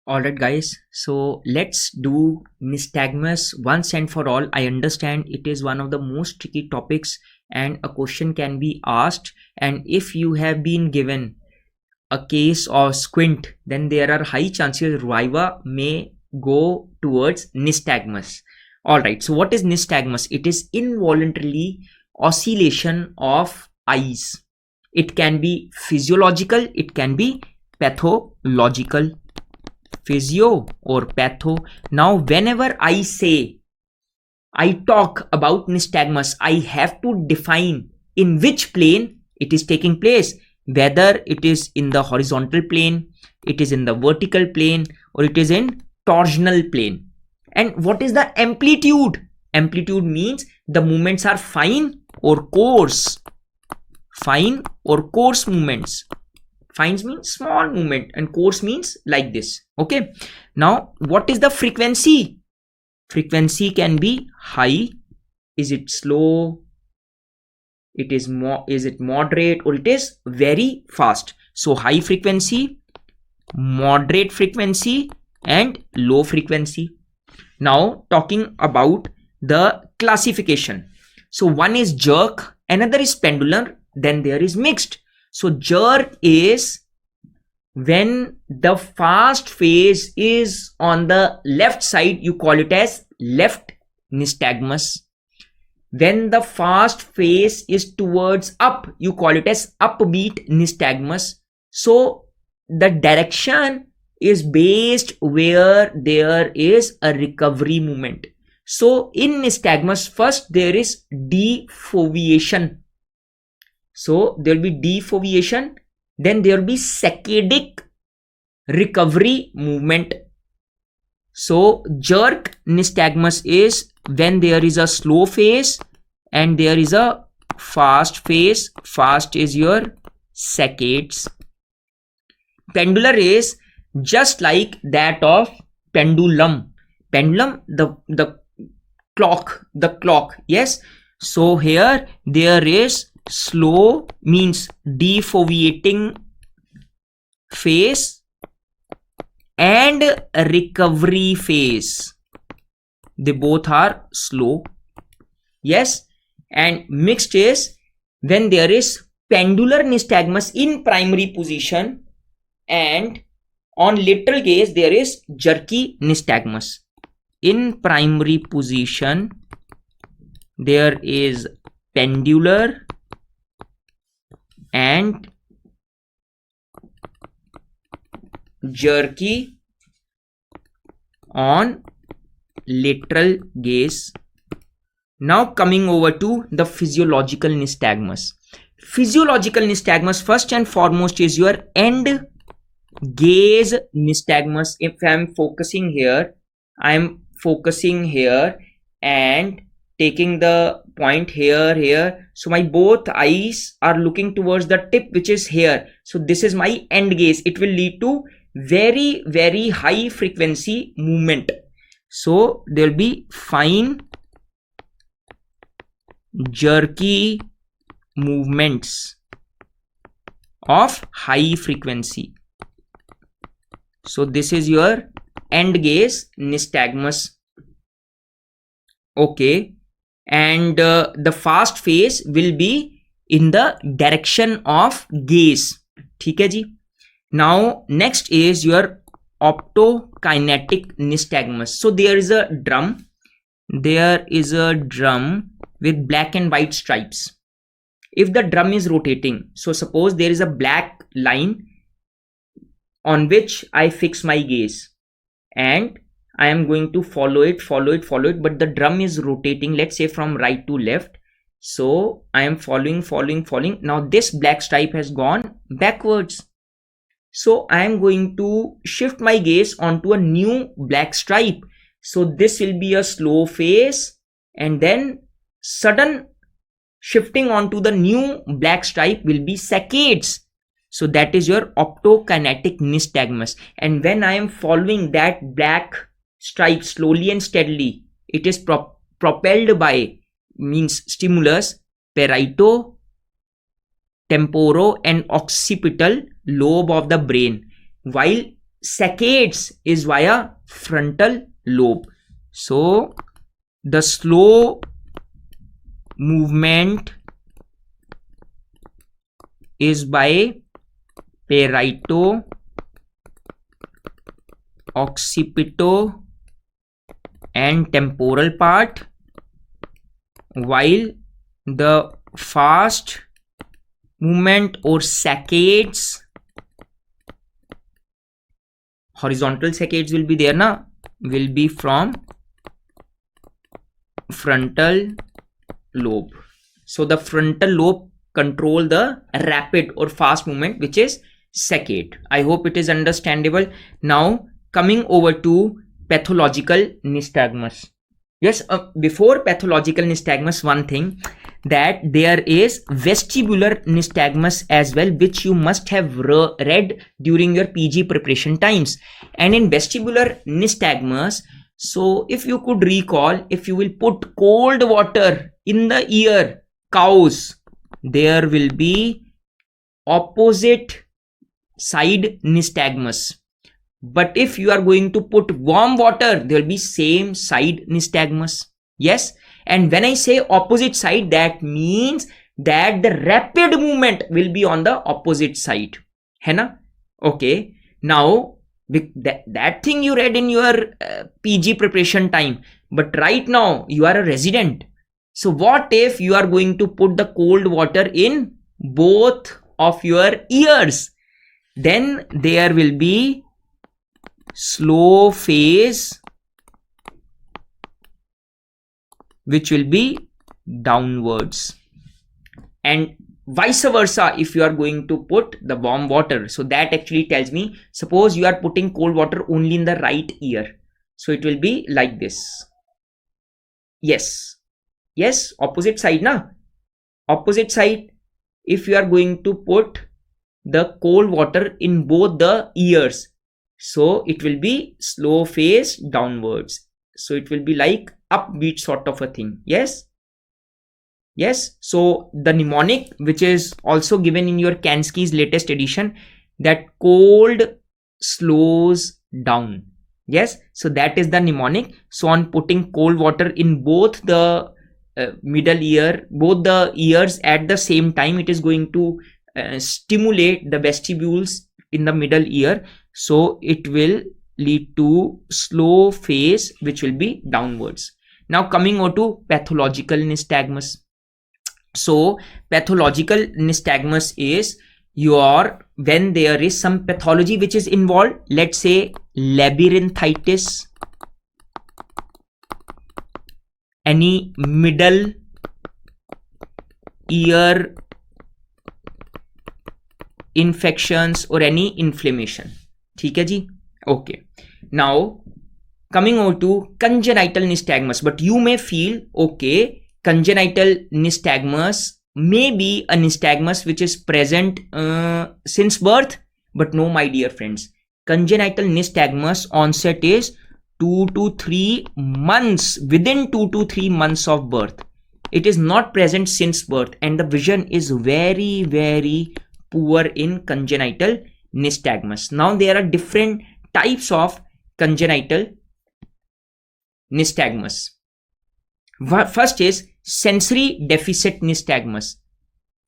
Alright guys, so let's do nystagmus once and for all. I understand it is one of the most tricky topics and a question can be asked, and if you have been given a case of squint, then there are high chances Viva may go towards nystagmus. Alright, so what is nystagmus? It is involuntarily oscillation of eyes. It can be physiological, it can be pathological. Physio or patho. Now whenever I talk about nystagmus, I have to define in which plane it is taking place, whether it is in the horizontal plane, it is in the vertical plane, or it is in torsional plane. And what is the amplitude? Amplitude means the movements are fine or coarse. Fine or coarse movements. Fines means small movement and coarse means like this. Okay. Now, what is the frequency? Frequency can be high. Is it slow? Is it moderate, or it is very fast? So high frequency, moderate frequency, and low frequency. Now talking about the classification. So one is jerk, another is pendular, then there is mixed. So jerk is when the fast phase is on the left side, you call it as left nystagmus. When the fast phase is towards up, you call it as upbeat nystagmus. So the direction is based where there is a recovery movement. So in nystagmus, first there is defoviation. So there will be defoviation, then there will be saccadic recovery movement. So jerk nystagmus is when there is a slow phase and there is a fast phase. Fast is your saccades. Pendular is just like that of pendulum. Pendulum, the clock. Yes. So here there is slow means defoviating phase and recovery phase. They both are slow. Yes. And mixed is when there is pendular nystagmus in primary position and on lateral gaze there is jerky nystagmus. In primary position there is pendular and jerky on lateral gaze. Now coming over to the physiological nystagmus. Physiological nystagmus first and foremost is your end gaze nystagmus. If I am focusing here, I am focusing here and taking the point here. So my both eyes are looking towards the tip which is here. So this is my end gaze. It will lead to very, very high frequency movement. So there will be fine jerky movements of high frequency. So this is your end gaze nystagmus. Okay. And the fast phase will be in the direction of gaze. ठीक है जी. Now next is your optokinetic nystagmus. So there is a drum. There is a drum with black and white stripes. If the drum is rotating, so suppose there is a black line on which I fix my gaze and I am going to follow it, but the drum is rotating, let's say from right to left. So I am following. Now this black stripe has gone backwards. So I am going to shift my gaze onto a new black stripe. So this will be a slow phase and then sudden shifting onto the new black stripe will be saccades. So that is your optokinetic nystagmus. And when I am following that black stripe slowly and steadily, it is propelled by means stimulus parieto, temporo and occipital lobe of the brain. While saccades is via frontal lobe. So the slow movement is by parieto, occipito and temporal part, while the fast movement or saccades, horizontal saccades will be there na, will be from frontal lobe. So the frontal lobe control the rapid or fast movement, which is saccade. I hope it is understandable. Now coming over to pathological nystagmus. Yes, before pathological nystagmus, one thing, that there is vestibular nystagmus as well, which you must have read during your PG preparation times. And in vestibular nystagmus, so if you could recall, if you will put cold water in the ear, cows, there will be opposite side nystagmus. But if you are going to put warm water, there will be same side nystagmus. Yes. And when I say opposite side, that means that the rapid movement will be on the opposite side. Hai na? Okay. Now, that thing you read in your PG preparation time. But right now, you are a resident. So what if you are going to put the cold water in both of your ears? Then there will be slow phase, which will be downwards, and vice versa if you are going to put the warm water. So that actually tells me, suppose you are putting cold water only in the right ear, so it will be like this. Yes, opposite side na, opposite side. If you are going to put the cold water in both the ears, so it will be slow phase downwards. So it will be like upbeat sort of a thing. Yes. So the mnemonic, which is also given in your Kansky's latest edition, that cold slows down. Yes. So that is the mnemonic. So on putting cold water in both the middle ear, both the ears at the same time, it is going to stimulate the vestibules in the middle ear. So it will lead to slow phase, which will be downwards. Now coming on to pathological nystagmus. So pathological nystagmus is when there is some pathology which is involved, let's say labyrinthitis, any middle ear infections or any inflammation. ठीक है जी? Okay. Now coming over to congenital nystagmus, but you may feel, okay, congenital nystagmus may be a nystagmus which is present since birth, but no, my dear friends, congenital nystagmus onset is 2 to 3 months, within 2 to 3 months of birth. It is not present since birth, and the vision is very, very poor in congenital nystagmus. Now there are different types of congenital nystagmus. First is sensory deficit nystagmus,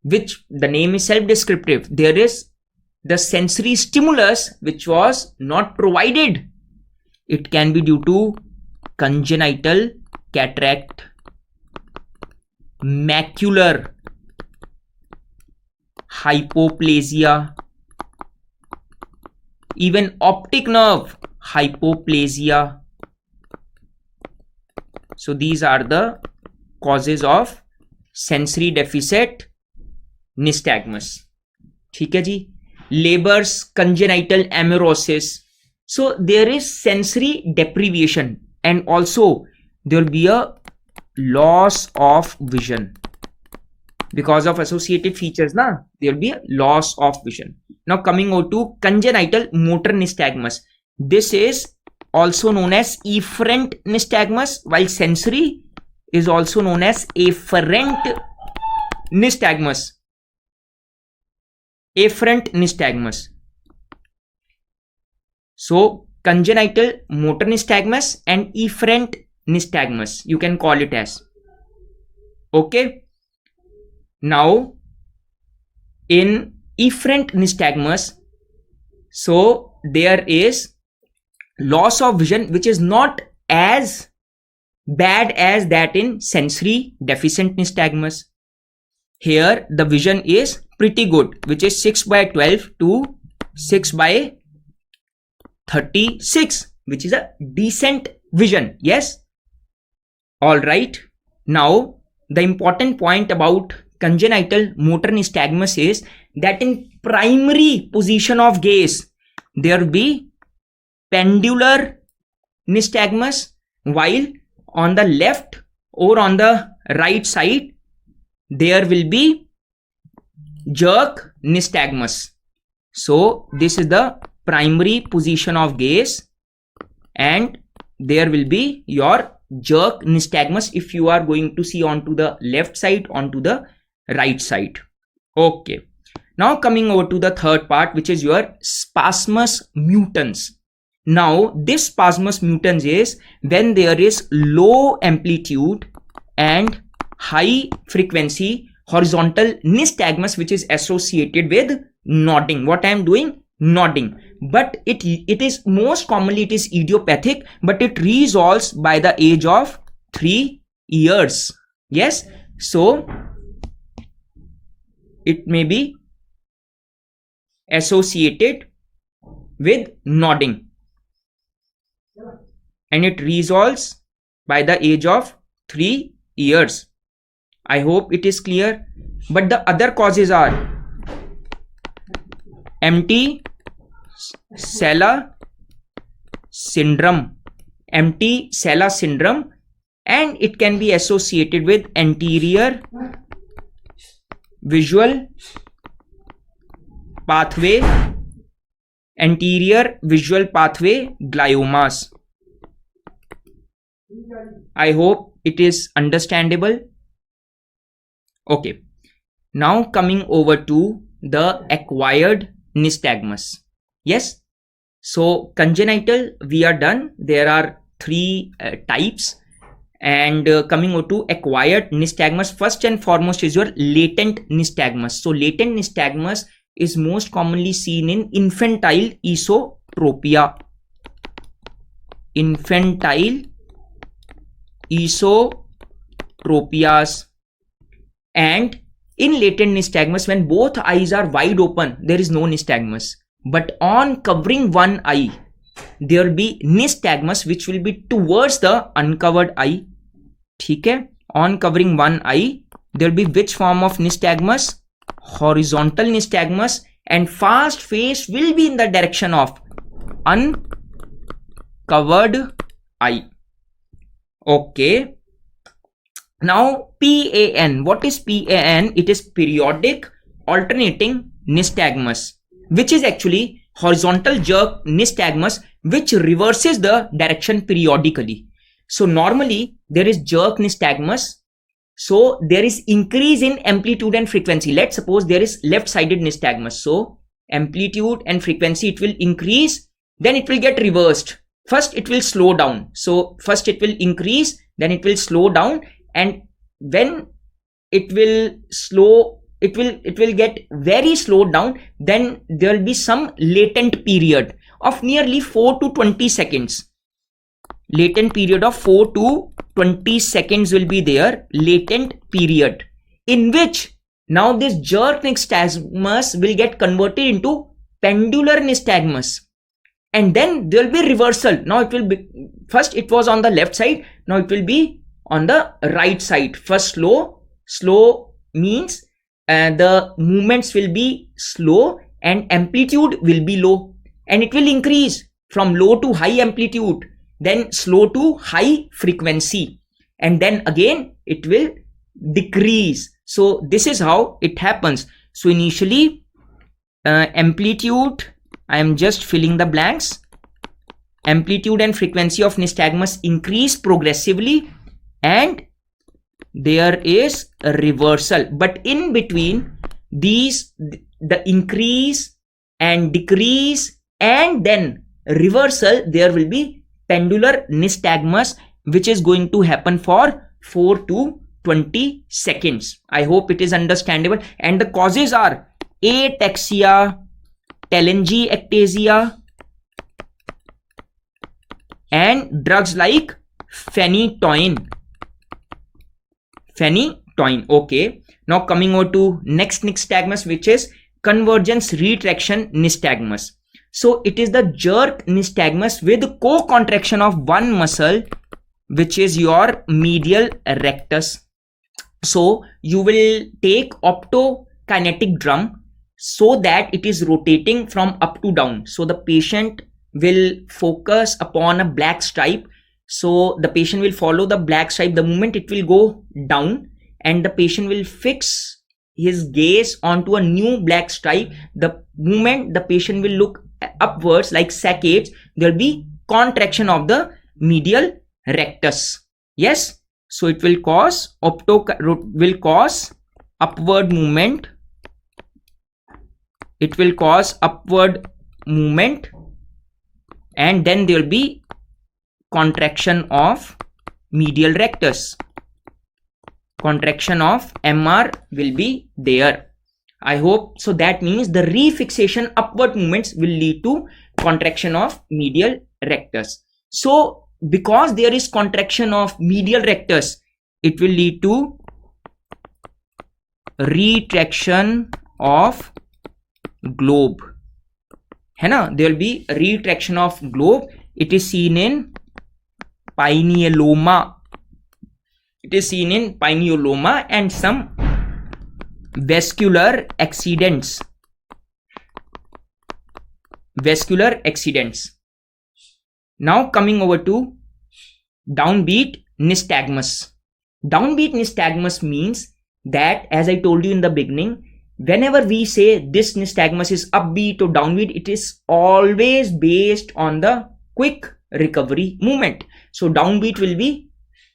which the name is self-descriptive. There is the sensory stimulus which was not provided. It can be due to congenital cataract, macular hypoplasia, even optic nerve hypoplasia. So these are the causes of sensory deficit nystagmus. ठीक है जी? Leber's congenital amaurosis. So there is sensory deprivation, and also there will be a loss of vision because of associated features. There will be a loss of vision. Now coming over to congenital motor nystagmus. This is also known as efferent nystagmus, while sensory is also known as afferent nystagmus. Afferent nystagmus. So congenital motor nystagmus and efferent nystagmus, you can call it as. Okay. Now in efferent nystagmus, so there is loss of vision which is not as bad as that in sensory deficient nystagmus. Here the vision is pretty good, which is 6/12 to 6/36, which is a decent vision. Yes. All right. Now the important point about congenital motor nystagmus is that in primary position of gaze there will be pendular nystagmus, while on the left or on the right side there will be jerk nystagmus. So this is the primary position of gaze and there will be your jerk nystagmus if you are going to see onto the left side, onto the right side. Okay. Now coming over to the third part, which is your spasmus mutans. Now this spasmus mutans is when there is low amplitude and high frequency horizontal nystagmus which is associated with nodding. What I am doing? Nodding. But it is most commonly it is idiopathic, but it resolves by the age of 3 years. Yes. So it may be associated with nodding and it resolves by the age of 3 years. I hope it is clear. But the other causes are empty sella syndrome, and it can be associated with anterior visual pathway gliomas. I hope it is understandable. Okay. Now coming over to the acquired nystagmus. Yes. So congenital we are done. There are 3 types. And coming over to acquired nystagmus, first and foremost is your latent nystagmus. So latent nystagmus is most commonly seen in infantile esotropia. And in latent nystagmus, when both eyes are wide open, there is no nystagmus. But on covering one eye, there will be nystagmus which will be towards the uncovered eye. Okay? On covering one eye, there will be which form of nystagmus? Horizontal nystagmus, and fast phase will be in the direction of uncovered eye. Okay. Now PAN. What is PAN? It is periodic alternating nystagmus, which is actually horizontal jerk nystagmus which reverses the direction periodically. So normally there is jerk nystagmus. So there is increase in amplitude and frequency. Let's suppose there is left-sided nystagmus. So amplitude and frequency, it will increase, then it will get reversed. First it will slow down. So first it will increase, then it will slow down, and when it will get very slowed down, then there will be some latent period of nearly 4 to 20 seconds. Latent period of 4 to 20 seconds will be there, latent period, in which now this jerk nystagmus will get converted into pendular nystagmus, and then there will be reversal. Now it will be, first it was on the left side, now it will be on the right side. First slow means the movements will be slow and amplitude will be low, and it will increase from low to high amplitude, then slow to high frequency, and then again it will decrease. So this is how it happens. So initially amplitude, I am just filling the blanks, amplitude and frequency of nystagmus increase progressively, and there is a reversal. But in between these, the increase and decrease and then reversal, there will be pendular nystagmus, which is going to happen for 4 to 20 seconds. I hope it is understandable. And the causes are ataxia, telangiectasia, and drugs like phenytoin. Okay. Now coming over to next nystagmus, which is convergence retraction nystagmus. So it is the jerk nystagmus with co-contraction of one muscle, which is your medial rectus. So you will take optokinetic drum so that it is rotating from up to down. So the patient will focus upon a black stripe. So the patient will follow the black stripe. The moment it will go down, and the patient will fix his gaze onto a new black stripe. The moment the patient will look upwards like saccades, there will be contraction of the medial rectus. Yes, so it will cause upward movement. It will cause upward movement, and then there will be contraction of medial rectus. Contraction of MR will be there. I hope so. That means the refixation upward movements will lead to contraction of medial rectus. So because there is contraction of medial rectus, it will lead to retraction of globe. है ना? There will be retraction of globe. It is seen in pinealoma. It is seen in pinealoma and some vascular accidents. Vascular accidents. Now coming over to downbeat nystagmus. Downbeat nystagmus means that, as I told you in the beginning, whenever we say this nystagmus is upbeat or downbeat, it is always based on the quick recovery movement. So downbeat will be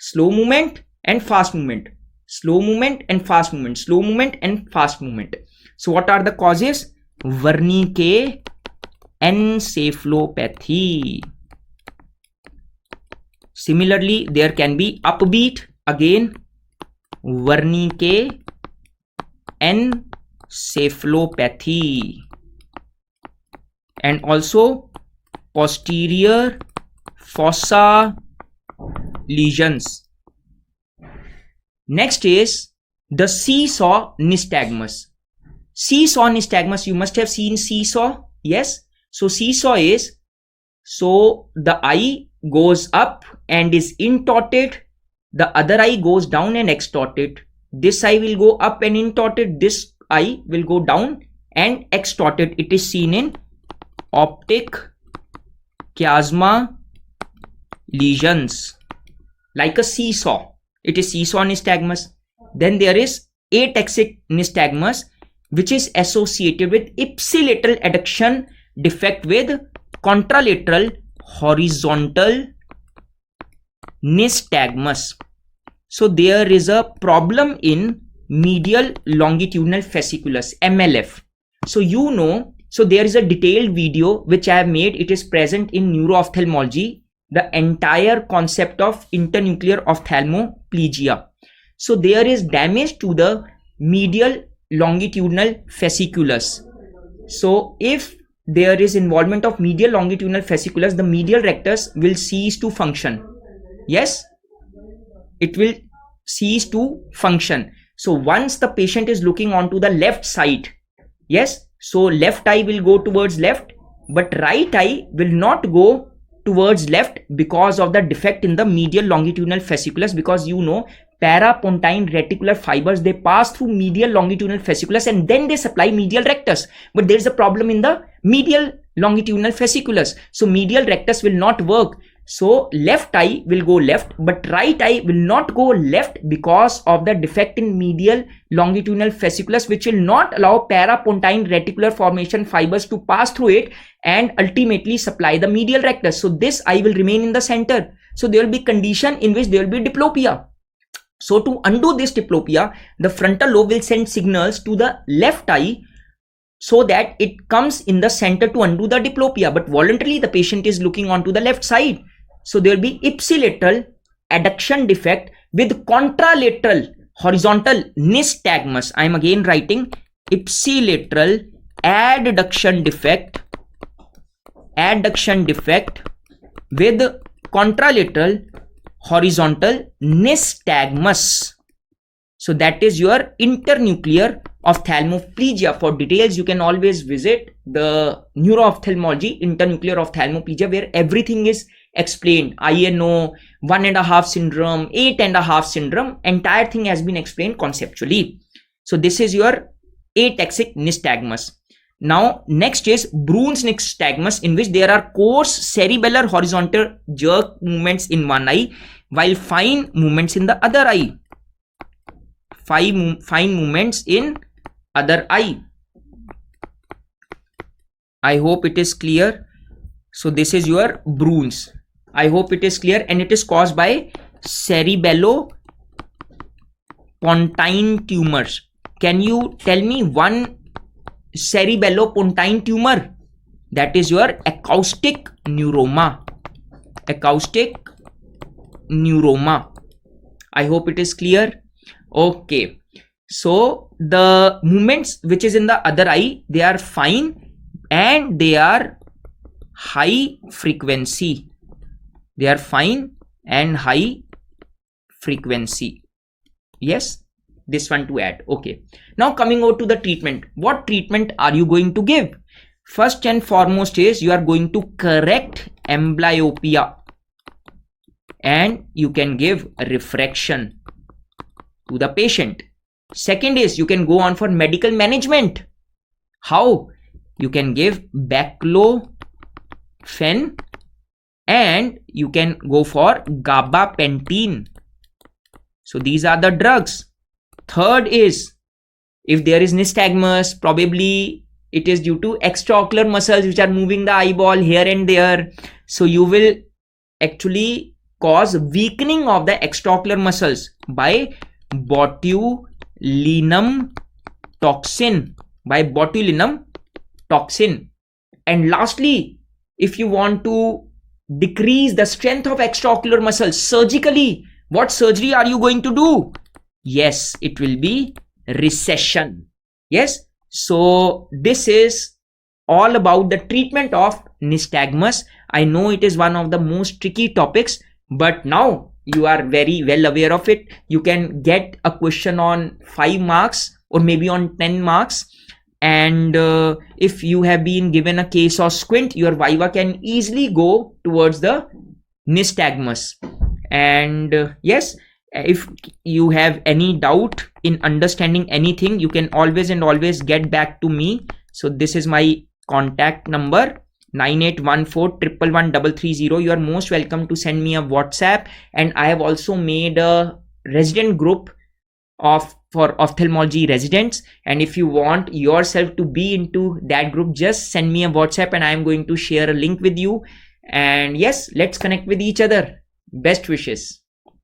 slow movement and fast movement, slow movement and fast movement, slow movement and fast movement. So what are the causes? Wernicke encephalopathy. Similarly, there can be upbeat, again Wernicke encephalopathy, and also posterior fossa lesions. Next is the seesaw nystagmus. Seesaw nystagmus, you must have seen seesaw. Yes. So seesaw is, so the eye goes up and is intorted. The other eye goes down and extorted. This eye will go up and intorted. This eye will go down and extorted. It is seen in optic chiasma lesions, like a seesaw. It is seesaw nystagmus. Then there is ataxic nystagmus, which is associated with ipsilateral adduction defect with contralateral horizontal nystagmus. So there is a problem in medial longitudinal fasciculus, MLF. So you know, so there is a detailed video which I have made. It is present in neuro-ophthalmology, the entire concept of internuclear ophthalmoplegia. So there is damage to the medial longitudinal fasciculus. So if there is involvement of medial longitudinal fasciculus, the medial rectus will cease to function. Yes, it will cease to function. So once the patient is looking onto the left side, yes, so left eye will go towards left, but right eye will not go towards left because of the defect in the medial longitudinal fasciculus, because you know parapontine reticular fibers, they pass through medial longitudinal fasciculus and then they supply medial rectus. But there is a problem in the medial longitudinal fasciculus. So medial rectus will not work. So left eye will go left, but right eye will not go left because of the defect in medial longitudinal fasciculus, which will not allow parapontine reticular formation fibers to pass through it and ultimately supply the medial rectus. So this eye will remain in the center. So there will be condition in which there will be diplopia. So to undo this diplopia, the frontal lobe will send signals to the left eye so that it comes in the center to undo the diplopia, but voluntarily the patient is looking onto the left side. So there will be ipsilateral adduction defect with contralateral horizontal nystagmus. I am again writing ipsilateral adduction defect with contralateral horizontal nystagmus. So that is your internuclear ophthalmoplegia. For details, you can always visit the neuro-ophthalmology internuclear ophthalmoplegia, where everything is explained. INO, 1.5 syndrome, 8.5 syndrome, entire thing has been explained conceptually. So this is your ataxic nystagmus. Now next is Bruin's nystagmus, in which there are coarse cerebellar horizontal jerk movements in one eye while fine movements in the other eye. Fine movements in other eye. I hope it is clear. So this is your Bruin's. I hope it is clear, and it is caused by cerebellopontine tumors. Can you tell me one cerebellopontine tumor? That is your acoustic neuroma. Acoustic neuroma. I hope it is clear. Okay, so the movements which is in the other eye, they are fine and they are high frequency. They are fine and high frequency. Yes, this one to add. Okay, now coming over to the treatment. What treatment are you going to give? First and foremost is you are going to correct amblyopia, and you can give refraction to the patient. Second is you can go on for medical management. How? You can give baclofen and you can go for gabapentin. So these are the drugs. Third is, if there is nystagmus, probably it is due to extraocular muscles which are moving the eyeball here and there. So you will actually cause weakening of the extraocular muscles by botulinum toxin. And lastly, if you want to decrease the strength of extraocular muscles surgically, what surgery are you going to do? Yes, it will be recession. Yes, so this is all about the treatment of nystagmus. I know it is one of the most tricky topics, but now you are very well aware of it. You can get a question on 5 marks or maybe on 10 marks. And if you have been given a case of squint, your viva can easily go towards the nystagmus. And yes, if you have any doubt in understanding anything, you can always get back to me. So this is my contact number, 9814111330. You are most welcome to send me a WhatsApp, and I have also made a resident group for ophthalmology residents, and if you want yourself to be into that group, just send me a WhatsApp and I am going to share a link with you. And yes, let's connect with each other. Best wishes.